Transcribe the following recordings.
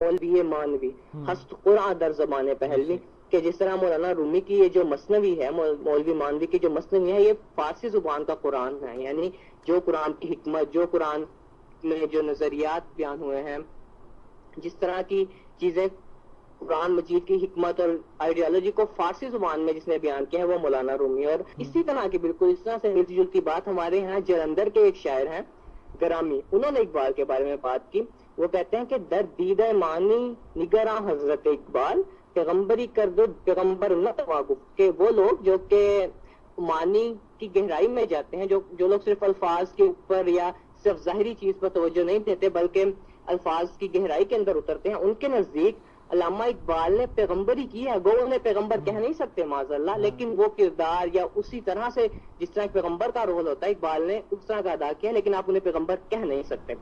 مولوی مانوی ہست قرآن در زبان پہلوی، کہ جس طرح مولانا رومی کی یہ جو مثنوی ہے، مولوی مانوی کی جو مثنوی ہے، یہ فارسی زبان کا قرآن ہے، یعنی جو قرآن کی حکمت، جو قرآن میں جو نظریات بیان ہوئے ہیں، جس طرح کی چیزیں قرآن مجید کی حکمت اور آئیڈیالوجی کو فارسی زبان میں جس نے بیان کیا ہے وہ مولانا رومی. اور اسی طرح کی بالکل اس طرح سے ملتی جلتی بات ہمارے یہاں جلندھر کے ایک شاعر ہیں گرامی، انہوں نے اقبال کے بارے میں بات کی. وہ کہتے ہیں کہ در دیدہ معنی نگراں حضرت اقبال، پیغمبری کر دو پیغمبر نہ تواقف، کہ وہ لوگ جو کہ معنی کی گہرائی میں جاتے ہیں، جو لوگ صرف الفاظ کے اوپر یا صرف ظاہری چیز پر توجہ نہیں دیتے بلکہ الفاظ کی گہرائی کے اندر اترتے ہیں، ان کے نزدیک علامہ اقبال نے پیغمبری کی ہے. گو انہیں پیغمبر کہہ نہیں سکتے معاذ اللہ، لیکن وہ کردار یا اسی طرح سے جس طرح پیغمبر کا رول ہوتا ہے اقبال نے اس طرح کا ادا کیا، لیکن آپ انہیں پیغمبر کہہ نہیں سکتے.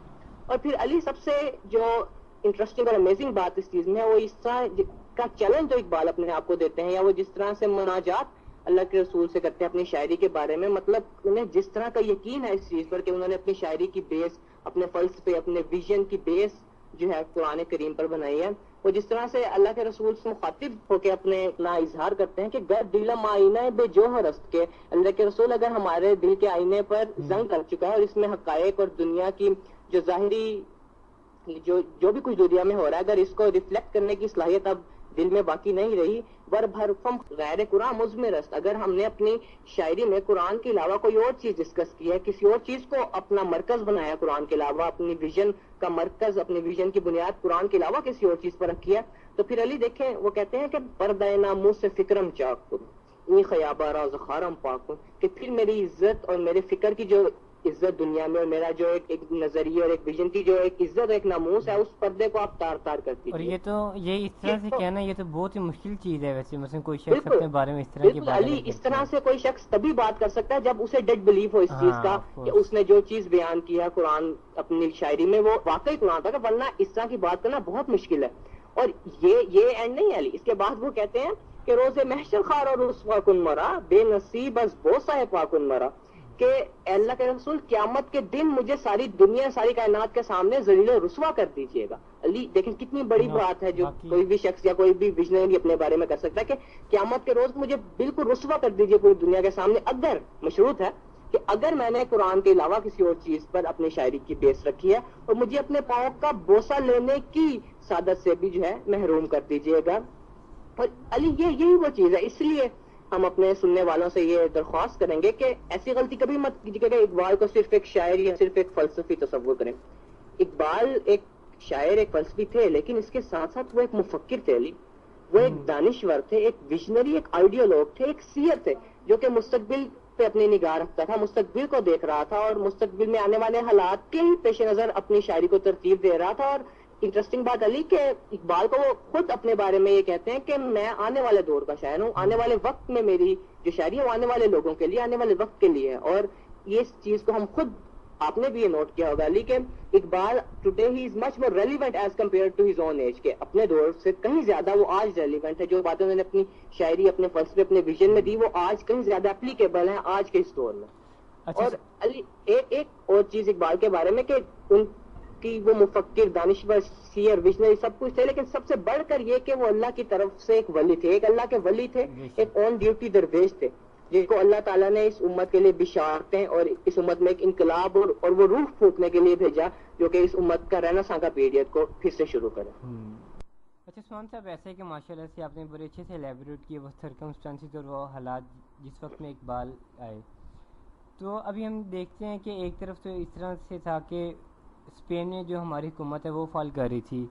اور پھر علی سب سے جو انٹرسٹنگ اور امیزنگ بات اس چیز میں ہے وہ اس طرح کا چیلنج جو اقبال اپنے آپ کو دیتے ہیں، یا وہ جس طرح سے مناجات اللہ کے رسول سے کرتے ہیں اپنی شاعری کے بارے میں، مطلب انہیں جس طرح کا یقین ہے اس چیز پر کہ انہوں نے اپنی شاعری کی بیس، اپنے فلسفے، اپنے ویژن کی بیس جو ہے قرآن کریم پر بنائی ہے، وہ جس طرح سے اللہ کے رسول سے مخاطب ہو کے اپنا اظہار کرتے ہیں کہ گر دلم آئینہ بے جوہر است، کے اللہ کے رسول اگر ہمارے دل کے آئینے پر زنگ کر چکا ہے اور اس میں حقائق اور دنیا کی جو ظاہری جو بھی کچھ دنیا میں ہو رہا ہے، اگر اس کو ریفلیکٹ کرنے کی صلاحیت اب دل میں باقی نہیں رہی، ور بھرفم غیر قرآن مزمر است، اگر ہم نے اپنی شاعری میں قرآن کے علاوہ کوئی اور چیز ڈسکس کی ہے، کسی اور چیز کو اپنا مرکز بنایا قرآن کے علاوہ، اپنی ویژن کا مرکز، اپنی ویژن کی بنیاد قرآن کے علاوہ کسی اور چیز پر رکھی ہے، تو پھر علی دیکھیں وہ کہتے ہیں کہ پردہ ناموس سے فکرم چاک این خیابہ راز خارم پاک، کہ پھر میری عزت اور میرے فکر کی جو عزت دنیا میں، اور میرا جو ایک نظریہ اور ایک ویژن کی جو ایک عزت، ایک ناموس ہے، اس پردے کو آپ تار تار کر دیجیے. اور یہ تو یہ اس طرح سے کہنا یہ تو بہت ہی مشکل چیز ہے ویسے، مثلا کوئی شخص اپنے بارے میں اس طرح کی بات علی اس طرح سے کوئی شخص تبھی بات کر سکتا ہے جب اسے ڈیڈ بلیف ہو اس چیز کا کہ اس نے جو چیز بیان کی ہے قرآن اپنی شاعری میں وہ واقعی قرآن تھا، ورنہ اس طرح کی بات کرنا بہت مشکل ہے. اور یہ اینڈ نہیں ہے علی، اس کے بعد وہ کہتے ہیں کہ روز محشر خار اور رسوا کن مرا، بے نصیب از بوسہ پاکن مرا، کہ اللہ کے رسول قیامت کے دن مجھے ساری دنیا، ساری کائنات کے سامنے ذلیل و رسوا کر دیجیے گا. علی دیکھیں کتنی بڑی بات ہے جو کوئی بھی شخص یا کوئی بھی ویژنری اپنے بارے میں کر سکتا ہے، کہ قیامت کے روز مجھے بالکل رسوا کر دیجیے پوری دنیا کے سامنے، اگر مشروط ہے کہ اگر میں نے قرآن کے علاوہ کسی اور چیز پر اپنی شاعری کی بیس رکھی ہے، اور مجھے اپنے پاؤں کا بوسہ لینے کی سعادت سے بھی جو ہے محروم کر دیجیے گا. اور علی یہی وہ چیز ہے، اس لیے ہم اپنے سننے والوں سے یہ درخواست کریں گے کہ ایسی غلطی کبھی مت کیجیے کہ اقبال کو صرف ایک شاعر یا صرف ایک فلسفی تصور کریں. اقبال ایک شاعر، ایک فلسفی تھے، لیکن اس کے ساتھ ساتھ وہ ایک مفکر تھے علی، وہ ایک دانشور تھے، ایک ویژنری، ایک آئیڈیالوگ تھے، ایک سیئر تھے جو کہ مستقبل پہ اپنی نگاہ رکھتا تھا، مستقبل کو دیکھ رہا تھا اور مستقبل میں آنے والے حالات کے ہی پیش نظر اپنی شاعری کو ترتیب دے رہا تھا. اور انٹرسٹنگ بات علی کہ اقبال کو وہ خود اپنے بارے میں یہ کہتے ہیں کہ میں آنے والے دور کا شاعر ہوں، آنے والے وقت میں میری جو شاعری ہے وہ آنے والے لوگوں کے لیے، آنے والے وقت کے لیے ہے. اور یہ چیز کو ہم خود، آپ نے بھی یہ نوٹ کیا ہوگا علی کہ Iqbal today he is much more relevant as compare to his own age, کہ اپنے دور سے کہیں زیادہ وہ آج ریلیونٹ ہے، جو باتیں انہوں نے اپنی شاعری، اپنے فلسفے، اپنے ویژن میں دی وہ آج کہیں زیادہ اپلیکیبل ہیں آج کے اس دور میں. اور علی ایک اور چیز اقبال کے بارے میں کہ ان کی وہ مفکر، دانشور، سیئر، ویژنری سب کچھ تھے، لیکن سب سے بڑھ کر یہ کہ وہ اللہ کی طرف سے ایک ولی تھے، ایک اللہ کے ولی تھے، ایک آن ڈیوٹی درویش تھے، جن کو اللہ تعالیٰ نے اس امت کے لیے بشارتیں اور اس امت میں ایک انقلاب اور وہ روح پھونکنے کے لیے بھیجا جو کہ اس امت کا رہنا کا پیریڈ کو پھر سے شروع کرے. اچھا عثمان صاحب، ایسے کہ ماشاءاللہ سے آپ نے بڑے اچھے سے ایلیبریٹ کیے وہ سرکمسٹانسز اور وہ حالات جس وقت میں اقبال آئے، تو ابھی ہم دیکھتے ہیں کہ ایک طرف تو اس طرح سے تھا کہ اسپین میں جو ہماری حکومت ہے وہ فال کر رہی تھی،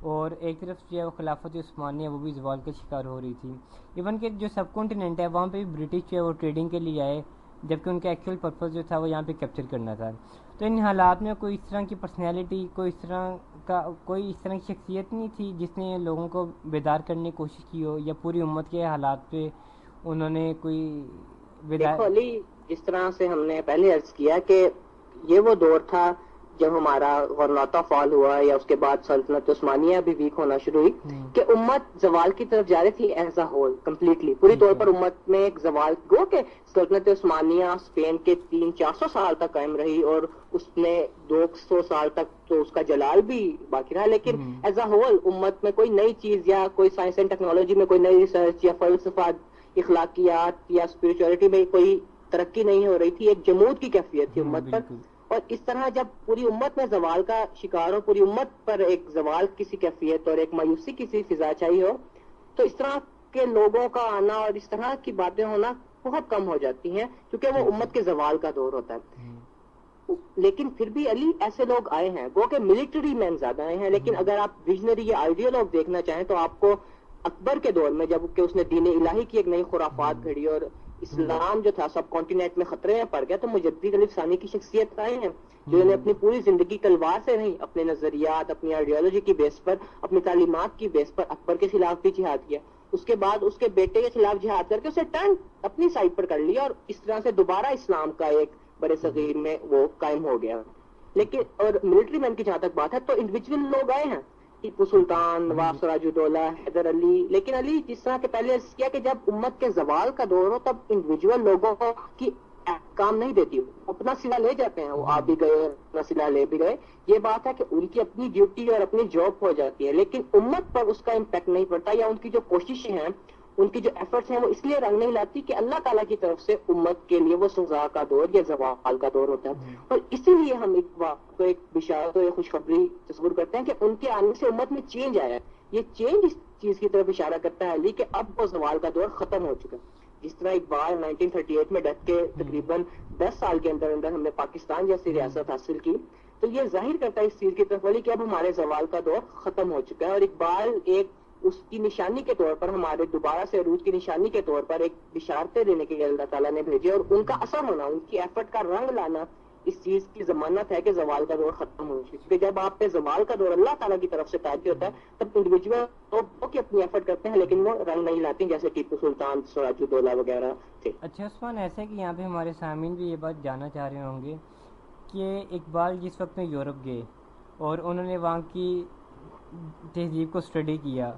اور ایک طرف جو ہے وہ خلافت عثمانیہ وہ بھی زوال کا شکار ہو رہی تھی. ایون کہ جو سب کانٹیننٹ ہے وہاں پہ بھی برٹش جو ہے وہ ٹریڈنگ کے لیے آئے، جبکہ ان کا ایکچوئل پرپز جو تھا وہ یہاں پہ کیپچر کرنا تھا. تو ان حالات میں کوئی اس طرح کی پرسنالٹی، کوئی اس طرح کی شخصیت نہیں تھی جس نے لوگوں کو بیدار کرنے کی کوشش کی ہو، یا پوری امت کے حالات پہ انہوں نے کوئی دیکھو علی، جس طرح سے ہم نے پہلے عرض کیا کہ یہ وہ دور تھا جب ہمارا غرناطہ فال ہوا یا اس کے بعد سلطنت عثمانیہ بھی ویک ہونا شروع ہوئی کہ امت زوال کی طرف جا رہی تھی ایز اے ہول کمپلیٹلی پوری طور پر امت میں ایک زوال گو کہ سلطنت عثمانیہ اسپین کے 300-400 سال تک قائم رہی اور اس نے 200 سال تک تو اس کا جلال بھی باقی رہا, لیکن ایز اے ہول امت میں کوئی نئی چیز یا کوئی سائنس اینڈ ٹیکنالوجی میں کوئی نئی ریسرچ یا فلسفہ اخلاقیات یا اسپرچولیٹی میں کوئی ترقی نہیں ہو رہی تھی, ایک جمود کی کیفیت تھی امت پر. اور اس طرح جب پوری امت میں زوال کا شکار ہو, پوری امت پر ایک زوال کسی کیفیت اور ایک مایوسی کسی فضا چاہیے ہو, تو اس طرح کے لوگوں کا آنا اور اس طرح کی باتیں ہونا بہت کم ہو جاتی ہیں کیونکہ وہ امت کے زوال کا دور ہوتا ہے. لیکن پھر بھی علی ایسے لوگ آئے ہیں وہ کہ ملٹری مین زیادہ آئے ہیں, لیکن اگر آپ ویژنری یا آئیڈیالوگ دیکھنا چاہیں تو آپ کو اکبر کے دور میں جب کہ اس نے دین الہی کی ایک نئی خرافات گھڑی اور اسلام جو تھا سب کانٹیننٹ میں خطرے میں پڑ گیا, تو مجدد الف ثانی کی شخصیت آئے ہیں جنہوں نے اپنی پوری زندگی تلوار سے نہیں, اپنے نظریات, اپنی آئیڈیالوجی کی بیس پر, اپنی تعلیمات کی بیس پر اکبر کے خلاف بھی جہاد کیا, اس کے بعد اس کے بیٹے کے خلاف جہاد کر کے اسے ٹرن اپنی سائڈ پر کر لیا اور اس طرح سے دوبارہ اسلام کا ایک بڑے صغیر میں وہ قائم ہو گیا. لیکن اور ملٹری مین کی جہاں تک بات ہے تو انڈیویجول لوگ آئے ہیں, ٹیپو سلطان, نواب سراج الدولہ, حیدر علی. لیکن علی جس طرح کہ پہلے عرض کیا کہ جب امت کے زوال کا دور ہو تب انڈیویجول لوگوں کی کام نہیں دیتی, اپنا سلا لے جاتے ہیں, وہ آپ بھی گئے اپنا سلا لے بھی گئے. یہ بات ہے کہ ان کی اپنی ڈیوٹی اور اپنی جاب ہو جاتی ہے, لیکن امت پر اس کا امپیکٹ نہیں پڑتا, یا ان کی جو کوششیں ہیں, ان کی جو ایفرٹس ہیں وہ اس لیے رنگ نہیں لاتی کہ اللہ تعالیٰ کی طرف سے امت کے لیے وہ سزا کا دور یا زوال کا دور ہوتا ہے. اور اسی لیے ہم ایک بشارت اور ایک خوشخبری تصور کرتے ہیں کہ ان کے آنے سے امت میں چینج آیا ہے. یہ چینج اس چیز کی طرف اشارہ کرتا ہے علی کہ اب وہ زوال کا دور ختم ہو چکا ہے. جس طرح اقبال 1938 میں ڈٹ کے تقریباً 10 سال کے اندر اندر ہم نے پاکستان جیسی ریاست حاصل کی, تو یہ ظاہر کرتا ہے اس چیز کی طرف علی کہ اب ہمارے زوال کا دور ختم ہو چکا ہے. اور اقبال ایک اس کی نشانی کے طور پر, ہمارے دوبارہ سے عروج کی نشانی کے طور پر ایک بشارتیں دینے کے لیے اللہ تعالیٰ نے بھیجے, اور ان کا اثر ہونا, ان کی ایفرٹ کا رنگ لانا اس چیز کی ضمانت ہے کہ زوال کا دور ختم ہو چکا ہے. کیونکہ جب آپ پہ زوال کا دور اللہ تعالیٰ کی طرف سے تاریخ ہوتا ہے تب انڈیویجول لوگ اپنی ایفرٹ کرتے ہیں لیکن وہ رنگ نہیں لاتے جیسے ٹیپو سلطان, سراج الدولہ وغیرہ تھے. اچھا عثمان, ایسا کہ یہاں پہ ہمارے سامعین بھی یہ بات جاننا چاہ رہے ہوں گے کہ اقبال جس وقت میں یورپ گئے اور انہوں نے وہاں کی تہذیب کو اسٹڈی کیا,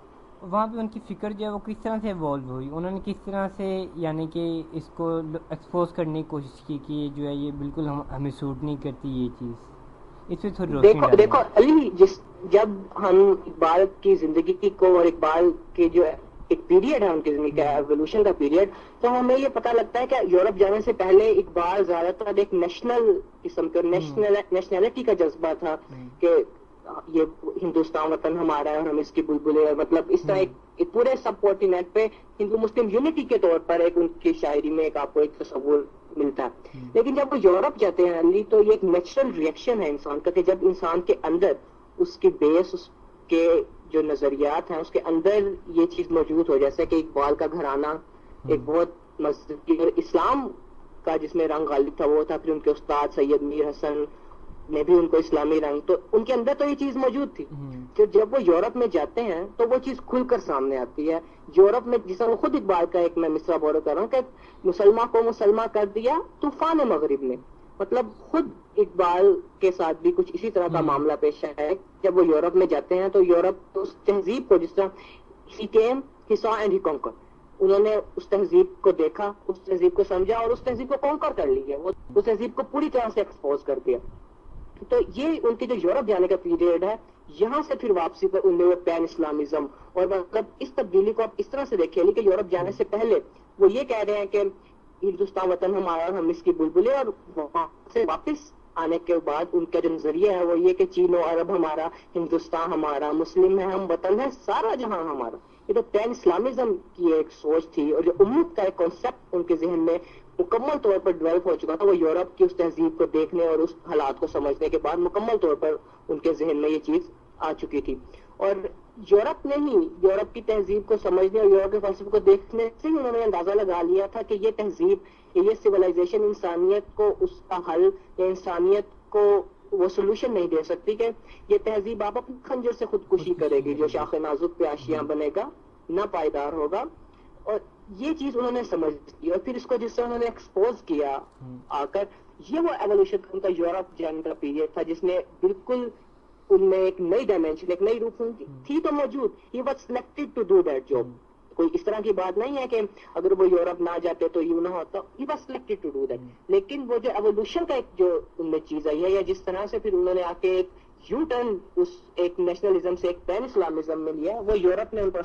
وہاں پہ ان کی فکر جو ہے وہ کس طرح سے ایوالو ہوئی, انہوں نے کس طرح سے یعنی کہ اس کو ایکسپوز کرنے کی کوشش کی کہ جو ہے یہ بالکل ہمیں سوٹ نہیں کرتی یہ چیز, اس پہ تھوڑی روشنی ڈالیں. دیکھو علی, جب ہم اقبال کی زندگی کو اور اقبال کے جو ایک پیریڈ ہے ان کی زندگی کا ایوولوشن کا پیریڈ, تو ہمیں یہ پتہ لگتا ہے کہ یورپ جانے سے پہلے اقبال زیادہ تر ایک نیشنل قسم کے نیشنلٹی کا جذبہ تھا کہ یہ ہندوستان وطن ہمارا ہے اور ہم اس کی بلبلے, مطلب اس طرح ایک پورے سب کانٹیننٹ پہ ہندو مسلم یونٹی کے طور پر ایک ان کی شاعری میں ایک آپ کو ایک تصور ملتا ہے. لیکن جب وہ یورپ جاتے ہیں علی تو یہ ایک نیچرل ریئیکشن ہے انسان کا کہ جب انسان کے اندر اس کی بیس, اس کے جو نظریات ہیں اس کے اندر یہ چیز موجود ہو, جیسے کہ اقبال کا گھرانہ ایک بہت مذہبی اور اسلام کا جس میں رنگ غالب تھا وہ تھا, پھر ان کے استاد سید میر حسن نے بھی ان کو اسلامی رنگ, تو ان کے اندر تو یہ چیز موجود تھی کہ جب وہ یورپ میں جاتے ہیں تو وہ چیز کھل کر سامنے آتی ہے. یورپ میں جس طرح خود اقبال کا ایک میں مصرع بورو کر رہا ہوں کہ مسلمان کو مسلمان کر دیا طوفان مغرب نے, مطلب خود اقبال کے ساتھ بھی کچھ اسی طرح کا معاملہ پیش ہے. جب وہ یورپ میں جاتے ہیں تو یورپ اس تہذیب کو, جس طرح he came, he saw and he conquered, انہوں نے اس تہذیب کو دیکھا, اس تہذیب کو سمجھا اور اس تہذیب کو کانکر کر لیا, وہ اس تہذیب کو پوری طرح سے ایکسپوز کر دیا. تو یہ ان کے جو یورپ جانے کا پیریڈ ہے, یہاں سے پھر واپسی پر ان میں پین اسلامزم, اور مطلب اس تبدیلی کو آپ اس طرح سے دیکھیں کہ یورپ جانے سے پہلے وہ یہ کہہ رہے ہیں کہ ہندوستان وطن ہمارا اور ہم اس کی بلبلے, اور وہاں سے واپس آنے کے بعد ان کا جو نظریہ ہے وہ یہ کہ چین و عرب ہمارا, ہندوستان ہمارا, مسلم ہے ہم, وطن ہے سارا جہاں ہمارا. یہ تو پین اسلامزم کی ایک سوچ تھی, اور جو امت کا ایک کانسیپٹ ان کے ذہن میں مکمل طور پر ڈیولپ ہو چکا تھا. وہ یورپ کی اس تہذیب کو دیکھنے اور اس حالات کو سمجھنے کے بعد مکمل طور پر ان کے ذہن میں یہ چیز آ چکی تھی. اور یورپ نے ہی یورپ کی تہذیب کو سمجھنے اور یورپ کے فلسفے کو دیکھنے سے ہی انہوں نے اندازہ لگا لیا تھا کہ یہ تہذیب, یہ سویلائزیشن انسانیت کو اس کا حل یا انسانیت کو وہ سولوشن نہیں دے سکتی, کہ یہ تہذیب آپ اپنے خنجر سے خودکشی کرے گی, جو شاخ نازک پہ آشیاں بنے گا, نہ پائیدار ہوگا. اور یہ چیز انہوں نے سمجھ لی, اور پھر اس کو جس سے انہوں نے ایکسپوز کیا آ کر, یہ وہ ایوولوشن ان کا یورپ جانے کا پیریڈ تھا جس میں بالکل ان میں ایک نئی ڈائمینشن ایک نئی روپ تھی تو موجود. He was selected to do that job. کوئی اس طرح کی بات نہیں ہے کہ اگر وہ یورپ نہ جاتے تو یوں نہ ہوتا. He was selected to do that. لیکن وہ جو ایوولوشن کا ایک جو ان میں چیز آئی ہے یا جس طرح سے پھر انہوں نے آ کے ایک یو ٹرن اس ایک نیشنلزم سے ایک پین اسلامزم میں لیا, وہ یورپ نے ان پر